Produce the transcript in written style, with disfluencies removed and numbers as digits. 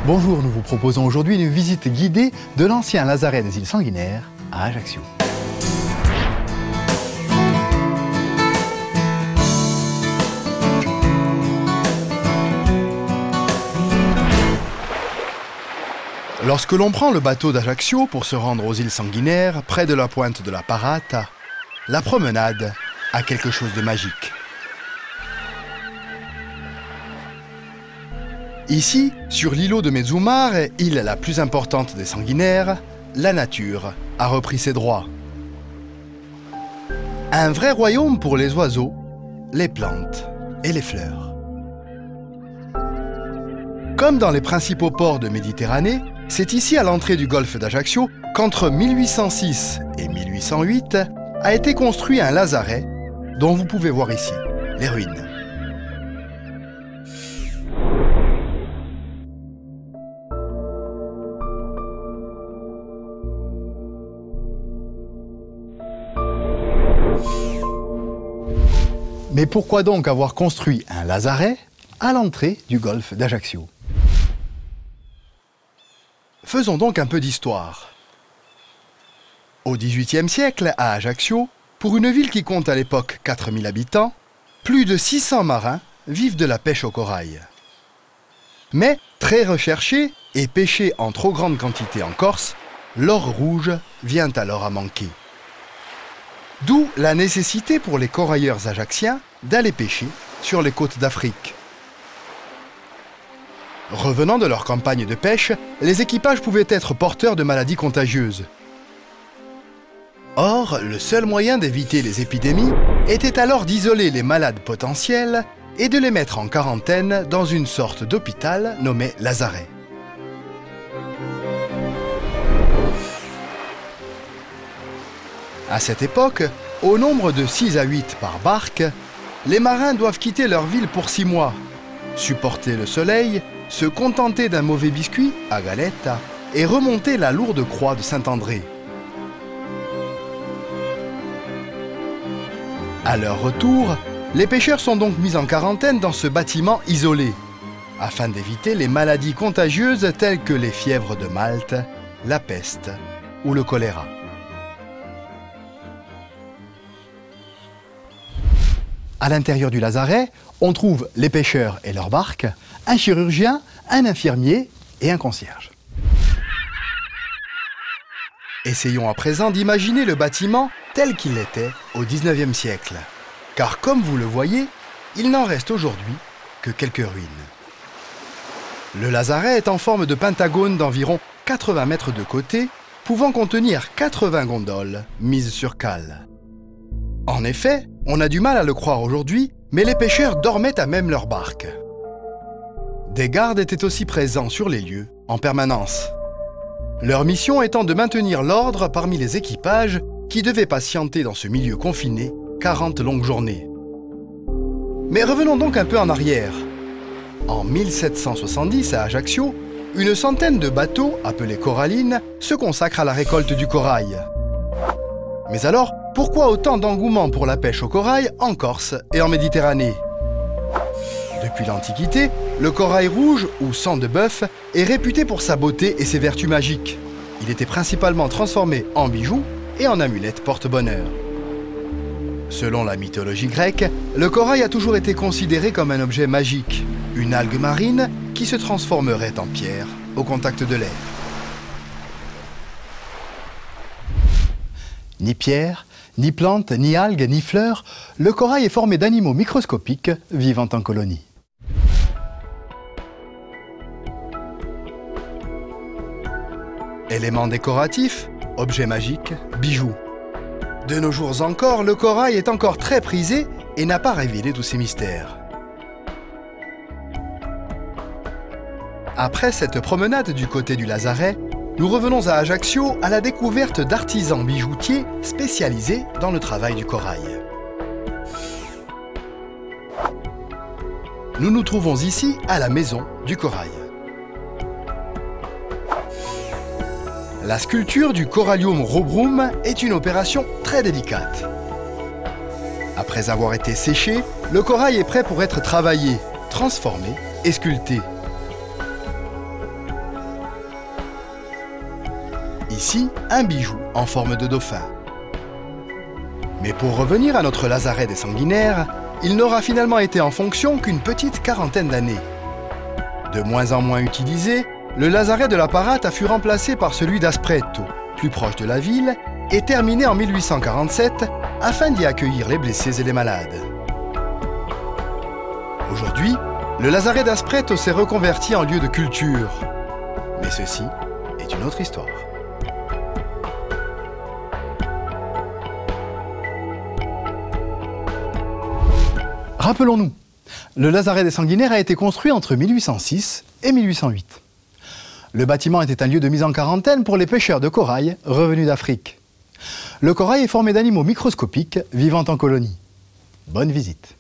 Bonjour, nous vous proposons aujourd'hui une visite guidée de l'ancien lazaret des îles Sanguinaires à Ajaccio. Lorsque l'on prend le bateau d'Ajaccio pour se rendre aux îles Sanguinaires, près de la pointe de la Parata, la promenade a quelque chose de magique. Ici, sur l'îlot de Mezumar, île la plus importante des Sanguinaires, la nature a repris ses droits. Un vrai royaume pour les oiseaux, les plantes et les fleurs. Comme dans les principaux ports de Méditerranée, c'est ici à l'entrée du golfe d'Ajaccio qu'entre 1806 et 1808 a été construit un lazaret dont vous pouvez voir ici les ruines. Mais pourquoi donc avoir construit un lazaret à l'entrée du golfe d'Ajaccio? Faisons donc un peu d'histoire. Au XVIIIe siècle, à Ajaccio, pour une ville qui compte à l'époque 4000 habitants, plus de 600 marins vivent de la pêche au corail. Mais, très recherché et pêché en trop grande quantité en Corse, l'or rouge vient alors à manquer. D'où la nécessité pour les corailleurs ajacciens d'aller pêcher sur les côtes d'Afrique. Revenant de leur campagne de pêche, les équipages pouvaient être porteurs de maladies contagieuses. Or, le seul moyen d'éviter les épidémies était alors d'isoler les malades potentiels et de les mettre en quarantaine dans une sorte d'hôpital nommé lazaret. À cette époque, au nombre de 6 à 8 par barque, les marins doivent quitter leur ville pour 6 mois, supporter le soleil, se contenter d'un mauvais biscuit, à galetta, et remonter la lourde croix de Saint-André. À leur retour, les pêcheurs sont donc mis en quarantaine dans ce bâtiment isolé, afin d'éviter les maladies contagieuses telles que les fièvres de Malte, la peste ou le choléra. À l'intérieur du lazaret, on trouve les pêcheurs et leurs barques, un chirurgien, un infirmier et un concierge. Essayons à présent d'imaginer le bâtiment tel qu'il était au XIXe siècle. Car comme vous le voyez, il n'en reste aujourd'hui que quelques ruines. Le lazaret est en forme de pentagone d'environ 80 mètres de côté, pouvant contenir 80 gondoles mises sur cale. En effet, on a du mal à le croire aujourd'hui, mais les pêcheurs dormaient à même leur barque. Des gardes étaient aussi présents sur les lieux, en permanence. Leur mission étant de maintenir l'ordre parmi les équipages qui devaient patienter dans ce milieu confiné 40 longues journées. Mais revenons donc un peu en arrière. En 1770, à Ajaccio, une centaine de bateaux, appelés corallines, se consacrent à la récolte du corail. Mais alors, pourquoi autant d'engouement pour la pêche au corail en Corse et en Méditerranée? Depuis l'Antiquité, le corail rouge, ou sang de bœuf, est réputé pour sa beauté et ses vertus magiques. Il était principalement transformé en bijoux et en amulettes porte-bonheur. Selon la mythologie grecque, le corail a toujours été considéré comme un objet magique, une algue marine qui se transformerait en pierre au contact de l'air. Ni pierre, ni plantes, ni algues, ni fleurs, le corail est formé d'animaux microscopiques vivant en colonie. Éléments décoratifs, objets magiques, bijoux. De nos jours encore, le corail est encore très prisé et n'a pas révélé tous ses mystères. Après cette promenade du côté du lazaret, nous revenons à Ajaccio à la découverte d'artisans bijoutiers spécialisés dans le travail du corail. Nous nous trouvons ici à la maison du corail. La sculpture du Corallium Rubrum est une opération très délicate. Après avoir été séché, le corail est prêt pour être travaillé, transformé et sculpté. Ici, un bijou en forme de dauphin. Mais pour revenir à notre lazaret des sanguinaires, il n'aura finalement été en fonction qu'une petite quarantaine d'années. De moins en moins utilisé, le lazaret de la Parate fut remplacé par celui d'Aspreto, plus proche de la ville, et terminé en 1847 afin d'y accueillir les blessés et les malades. Aujourd'hui, le lazaret d'Aspreto s'est reconverti en lieu de culture. Mais ceci est une autre histoire. Rappelons-nous, le lazaret des sanguinaires a été construit entre 1806 et 1808. Le bâtiment était un lieu de mise en quarantaine pour les pêcheurs de corail revenus d'Afrique. Le corail est formé d'animaux microscopiques vivant en colonie. Bonne visite.